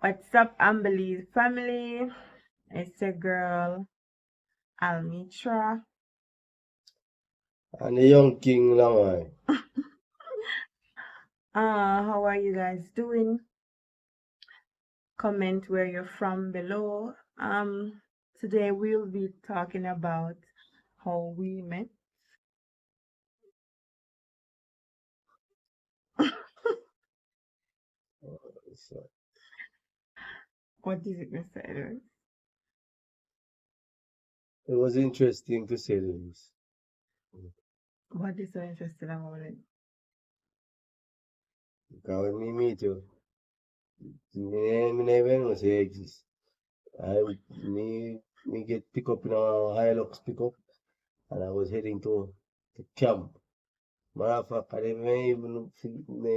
What's up, Ambeli's family? It's your girl, Almitra. And the young king lang How are you guys doing? Comment where you're from below. Today we'll be talking about how we met. So What is it, Mr. Edwards? it was interesting to say the least. What is so interesting about it? Because when me meet you, me never know say exist. I me get pick up in a Hilux pickup and I was heading to camp. Matter of fact, I didn't even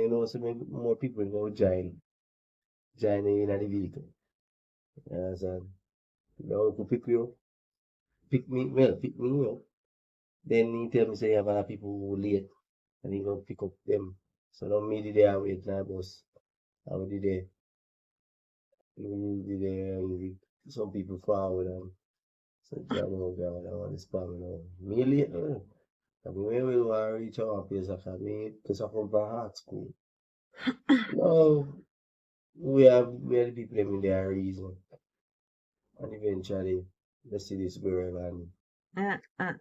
know so many more people go join in the vehicle. You understand? You know, who pick me up. Then he tell me say you have other people who late and he go pick up them. So now me the day I wait na bus. I was the day. Me the day some people forward and so John oh God, I want this spam now. Me late now. I mean we will want to reach our place after me because I come from art school. No, we have the people them in their reason. And eventually let's see this girl and Uh, uh,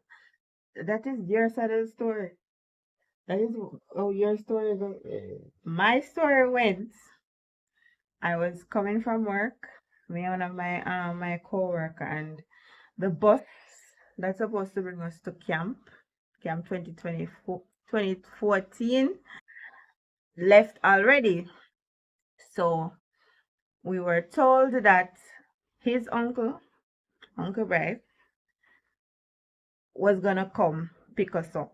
that is your side of the story. That is how your story goes. My story went. I was coming from work, me and one of my coworker, and the bus that's supposed to bring us to camp 2024, 2014, left already. So we were told that his Uncle Bryce, was gonna come pick us up.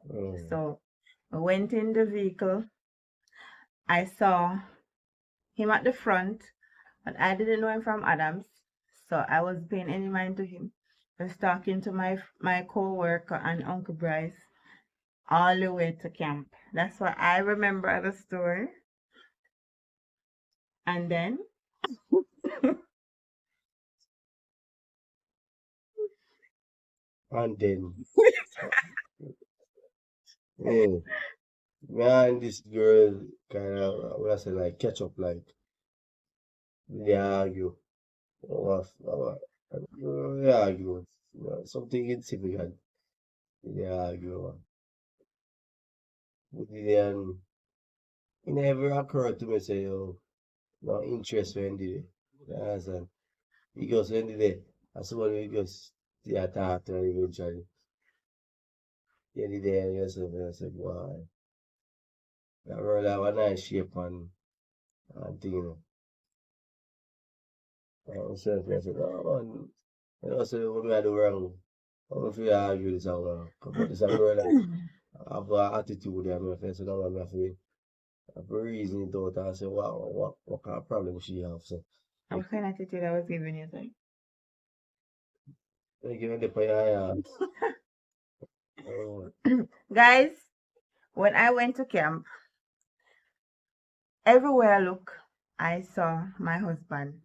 So we went in the vehicle. I saw him at the front, but I didn't know him from Adams, so I wasn't paying any mind to him. I was talking to my co-worker and Uncle Bryce all the way to camp. That's what I remember the story. And then then yeah, me and this girl kind of what I say like catch up like they argue. They argue. Something insignificant. They argue. But then it never occurred to me say yo no interest when did it. You understand? Because when did it I suppose we just the attack eventually. The other day I said why that world have a nice shape and thing, you know. Myself, I said, oh man, you know, so what me I do wrong? I'm if you argue this out, but this a girl that have an attitude there, my friend, so now I have to reason it out and say, what kind of problem she have, so. what kind of attitude I was giving you? Like, Like, you know, the pay, oh, guys, when I went to camp, everywhere I look, I saw my husband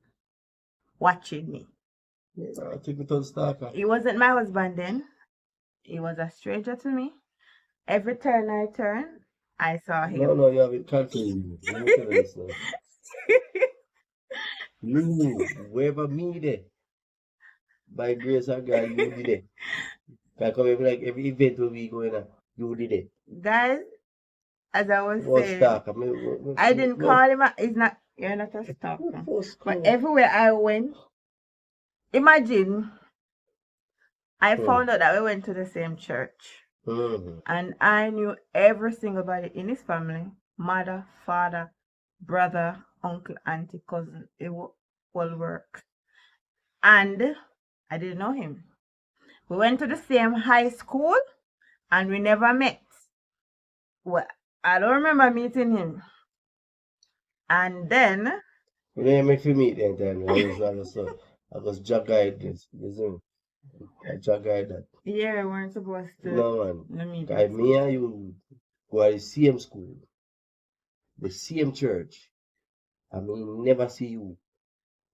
watching me. I think it on stalker. He wasn't my husband then. He was a stranger to me. Every turn I turned, I saw No, him. no, you have it confused. Let me tell you this now. You, whoever me there, by grace of God, you did it. Like, like every event will be going on, you did it. Guys, as I was Was saying, stalker. I didn't No, call him. He's not. You're not a stalker. first But clue. everywhere I went, imagine I Hmm. found out that we went to the same church, Mm-hmm. and I knew every single body in his family: mother, father, brother, uncle, auntie, cousin. It all works. And I didn't know him. We went to the same high school, and we never met. Well, I don't remember meeting him. And then, You know, make me meet that time. I was drug guide this I drug guide that. yeah, we weren't supposed to No man. meet Guy, at me school. and you go to the same school, the same church. I mean, never see you.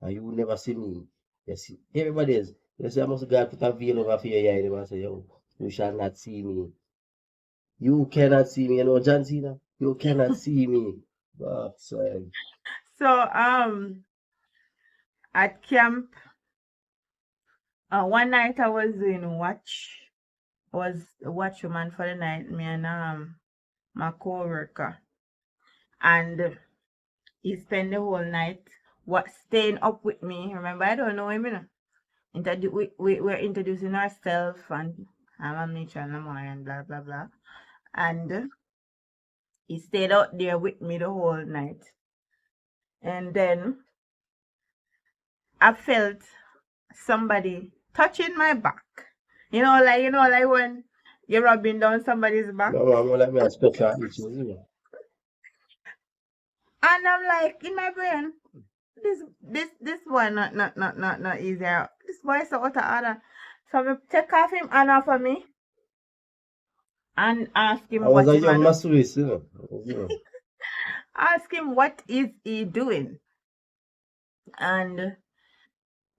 and you will never see me. You see, everybody else. You say, I must God put a veil over for your eye, them and say, yo, you shall not see me. You cannot see me. You know, John Cena? You cannot see me. But, So at camp, one night I was doing was a watchman for the night, me and my co-worker. And he spent the whole night staying up with me. Remember, I don't know him, you know. We're introducing ourselves, and I'm Mitchell Lamar and blah blah blah. And he stayed out there with me the whole night. And then I felt somebody touching my back. You know, like when you're rubbing down somebody's back. no, I'm like me, I expect that issues, you know. And I'm like, in my brain, this boy not easier. This boy is so out of order. So I take off him honor for me and ask him I was what a him young do. masterist, you know. Ask him what is he doing. And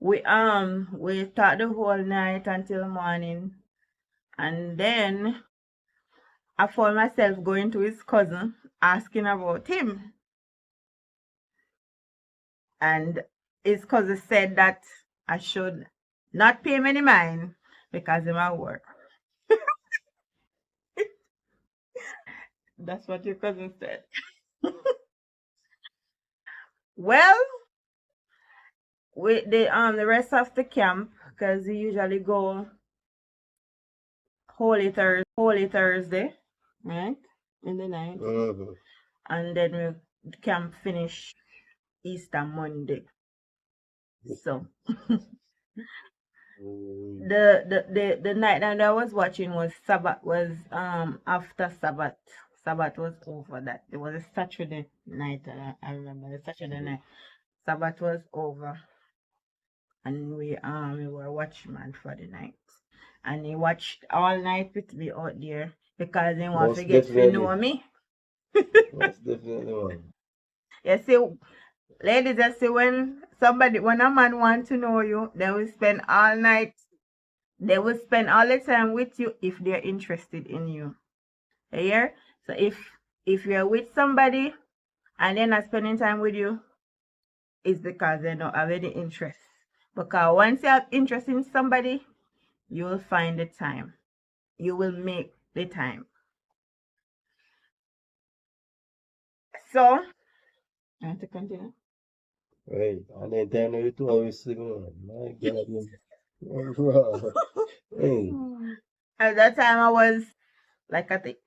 we talked the whole night until morning. And then I found myself going to his cousin asking about him. And his cousin said that I should not pay him any mind because he's my work. That's what your cousin said. Well, with the rest of the camp, because we usually go Holy Thursday, right? In the night. Mm-hmm. And then the camp finish Easter Monday. So the night that I was watching was Sabbath, was after Sabbath. Sabbath was over that. It was a Saturday night. I remember the Saturday night. Sabbath was over, and we were watchman for the night, and he watched all night with me out there because he want Most to get to know definitely. me. Most definitely, man. You see, ladies, you see, when a man want to know you, they will spend all night. They will spend all the time with you if they're interested in you. You hear? So if you're with somebody and they're not spending time with you, it's because they don't have any interest. Because once you have interest in somebody, you will find the time. You will make the time. So, I have to continue. Right. And then 10 or 2 hours sleeping on. My God, man. Bro. Hey. At that time, I was like, I think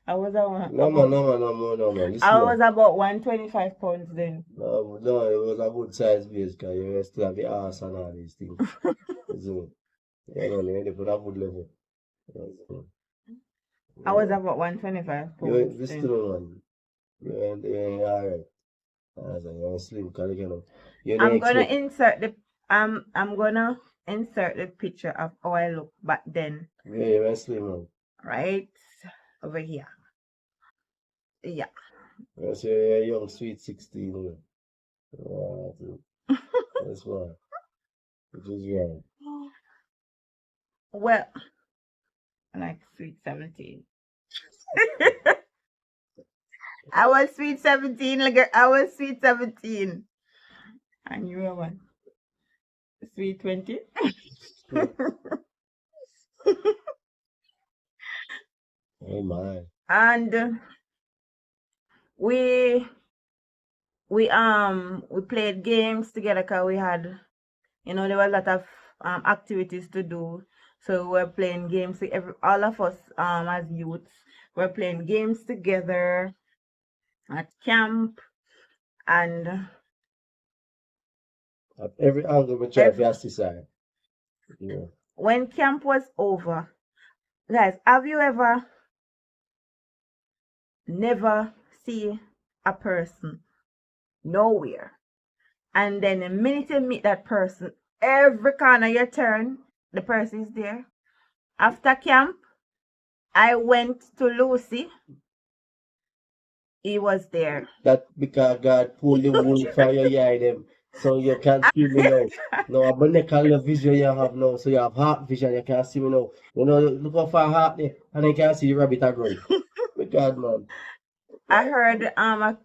I was about, No, man, no, man, no, man, no, man. Listen, I man. was about 125 pounds then. No, no, it was a good size base because you still have the ass and all these things. So, you know, they put a good level. So, I was about 125 you pounds this then. still one. You ain't alright. You're asleep because you know. You I'm didn't gonna expect. insert the I'm gonna insert the picture of how I look back then, Yeah, you're asleep, man. right over here. Yeah. You say you're a young, sweet 16, man. That's why. Which is right. Well, like sweet 17. I was sweet 17, like I was sweet 17. And you were what? Sweet 20? Oh my. And we we played games together because we had, there were a lot of activities to do. So we were playing games. All of us as youths were playing games together at camp, and At every angle, we try to assist her. Yeah. when camp was over, guys, have you ever never see a person nowhere, and then the minute you meet that person, every corner you turn, the person is there? After camp, I went to Lucy. He was there. That because God pulled the wool from your eye them So you can't see me now. No, but the color vision you have now, so you have heart vision, you can't see me now. You know, look how far heart there, and you can see the rabbit are growing. My God, man. I heard I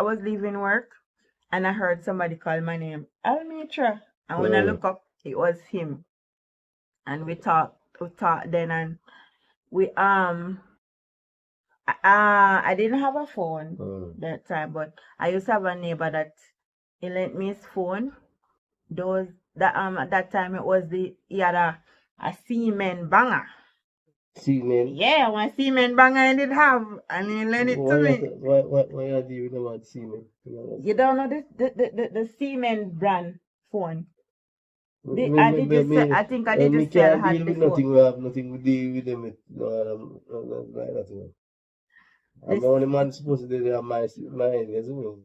was leaving work and I heard somebody call my name, Almitra. And when I Mm, look up, it was him. And we talked then, and we I didn't have a phone mm. that time, but I used to have a neighbor that he lent me his phone. Those that at that time it was he had a Siemens banger. See, man, Yeah, one Siemens banger I did have, and he lent it to me. why you doing about see me? You know, You don't know the Siemens brand phone. I think I did me just sell can't had deal the with phone. nothing. We have nothing to deal with them. No, like nothing. I'm This the only man supposed to do that. My ideas, you know.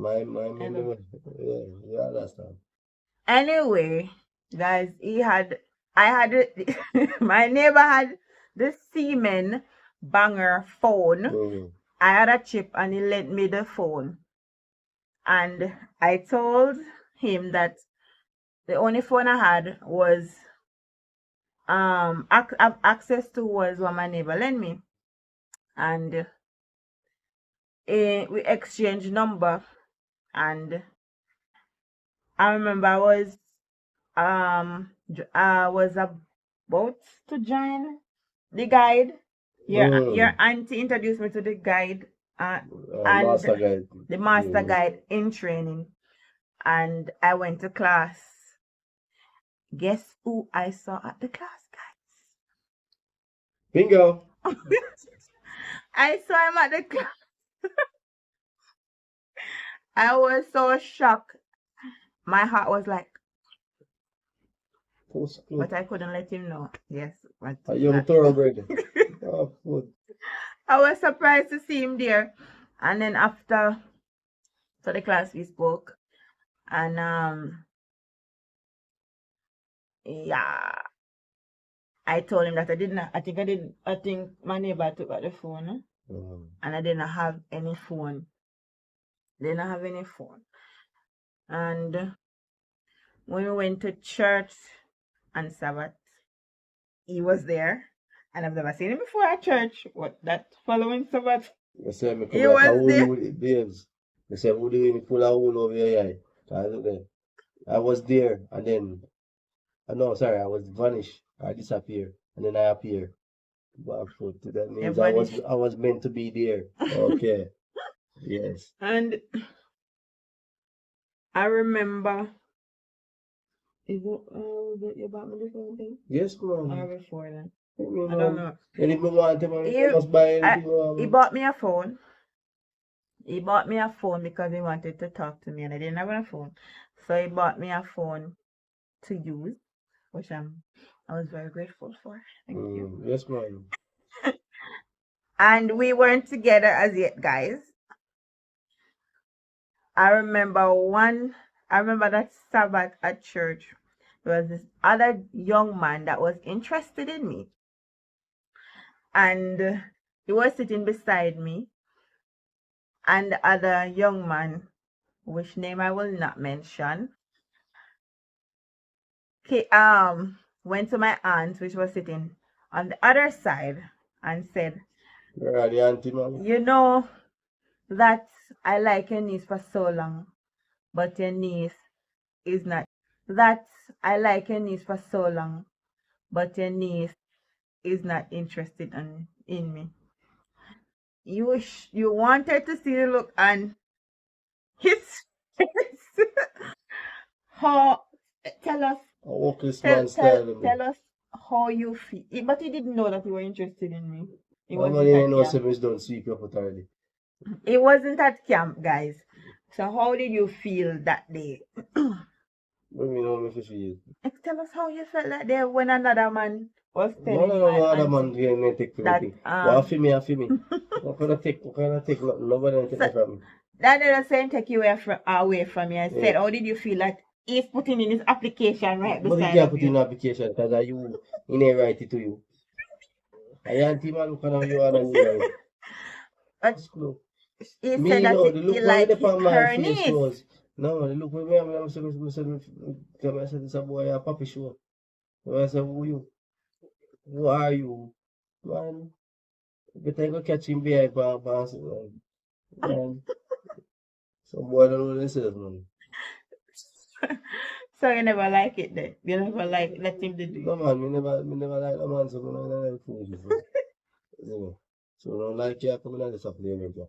I know. Yeah, you understand. Anyway, guys, I had my neighbor had the Siemens banger phone. Mm. I had a chip and he lent me the phone. And I told him that the only phone I had was access to was what my neighbor lent me. And we exchanged number, and I remember I was about to join the guide. Your Mm. auntie introduced me to the guide, and Master guy. the master Mm. guide in training, and I went to class. Guess who I saw at the class, Bingo. guys? I saw him at the class. I was so shocked. My heart was like, Post but club. I couldn't let him know. Yes, but A young thoroughbred. Oh, good. I was surprised to see him there. And then after so the class we spoke, and yeah, I told him that I think my neighbor took out the phone, Mm. and I didn't have any phone. Didn't have any phone. And when we went to church on Sabbath, he was there. And I've never seen him before at church. What that following Sabbath, They say me come he like a was woolly there. with it, babes. They say, who doing it full of wool over your eye? I look there. I was there, and then, no, sorry, I was vanished. I disappeared, and then I appear. Barefoot. That He means vanished. I was meant to be there. Okay. Yes. And I remember, was it about me the thing? Yes, Or ma'am. before then? Me, I don't ma'am. know. And if me want them, He, I must buy I, anything, he bought me a phone. He bought me a phone because he wanted to talk to me and I didn't have a phone. So he bought me a phone to use, which I was very grateful for. Thank you. Yes, ma'am. And we weren't together as yet, guys. I remember that Sabbath at church. There was this other young man that was interested in me. And he was sitting beside me. And the other young man, which name I will not mention, went to my aunt, which was sitting on the other side, and said, You're the auntie, man. "You know that I like your niece for so long, but your niece is not. That I like your niece for so long, but your niece is not interested in me." You wanted to see the look on his face. How tell us I walk this tell man tell style of me. tell us how you feel. But he didn't know that you were interested in me. It My wasn't money ain't at no camp. service don't sweep you up already. It wasn't at camp, guys. So how did you feel that day? What do you know me for feel? Tell us how you felt that day when another man was No, telling no, no, my no other man auntie can take for that anything. What for me, for me. What can I take? What can I take? Nobody can take so it from me. that didn't say take you away from me. I Yeah. said, how did you feel that he's putting in his application right But you beside can't of put in you? an application because you, he ain't write it to you. I auntie man, look at you and you. But That's cool. He Me said that know the he look when me like dey on my her face niece. shows. No, the look when I said this a boy a puppy show. When I said who you? Who are you? Man, better go catch him behind pass man. Some boy don't know themselves, man. So you never like it then. You never like let him do No it. man, me never like no man, so me never like foolishness. You know. So don't like you coming out this up there, nigga.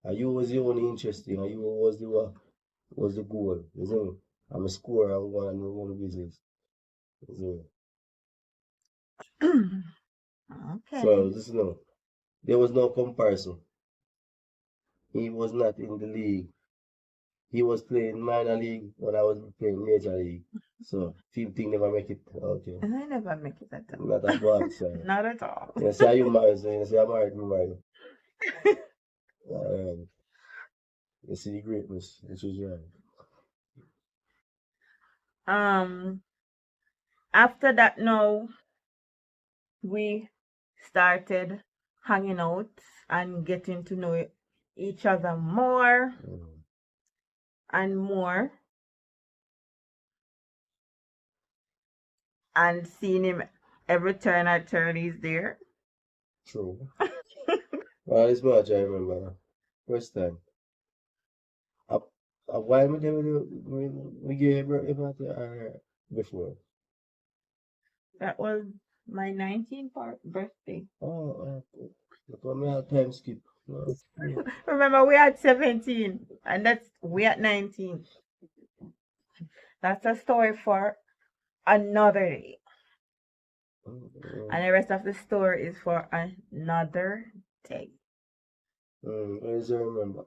And you was the only interesting, and you was the what was the goal. You see me? I'm a scorer, I'm going to run the business. You see me? So Okay. just know, there was no comparison. He was not in the league. He was playing minor league when I was playing major league. So team thing never make it out here. And I never make it at all. Not a box. Not at all. You see how you married, so you see I'm married, me married. You see the greatness, which is right. After that now we started hanging out and getting to know each other more Mm. and more, and seeing him every turn I turn he's there. True. Well, this much I remember. First time. Why we gave birth before? That was my 19th birthday. Look how me all time skip. No. Remember, we had 17, and we at 19. That's a story for another day. And the rest of the story is for another day. I just remember.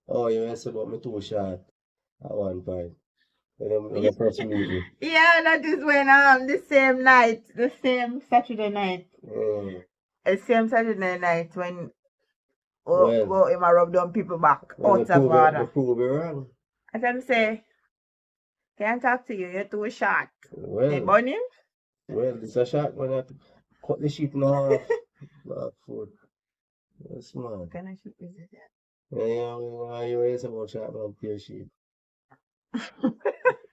Oh, you asked about me too short at one point. When the first meeting. Yeah, that is when the same night, the same Saturday night, Mm. the same Saturday night when Well, him a rub down people back me out of me order. prove it wrong. I tell him say, can't talk to you, you're too short. They Well, burn him? this a shot when I cut the sheep in half. Back foot. That's smart. What kind of shit is it? You asked about shot man tear sheep.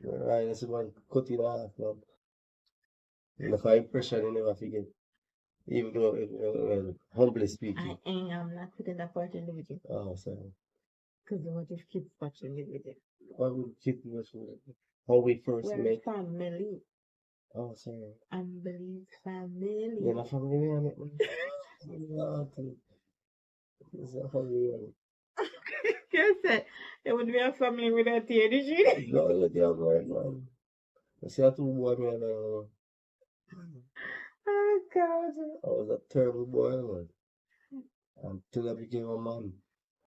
Right, that's about cut it off, man. And if I impression, you never forget. Even though, humbly speaking. I'm not putting that part in the video. Oh, sorry. Because what if kids watching the video? Why would keep watching it? How we first We're met. family. Oh, sorry. Unbelievable family. You're not family, man. No, it's a family, man. You said it would be a family without the energy. No, look, you're right, man. I see how two boy, man. Oh, God. I was a terrible boy, man. Until I became a man.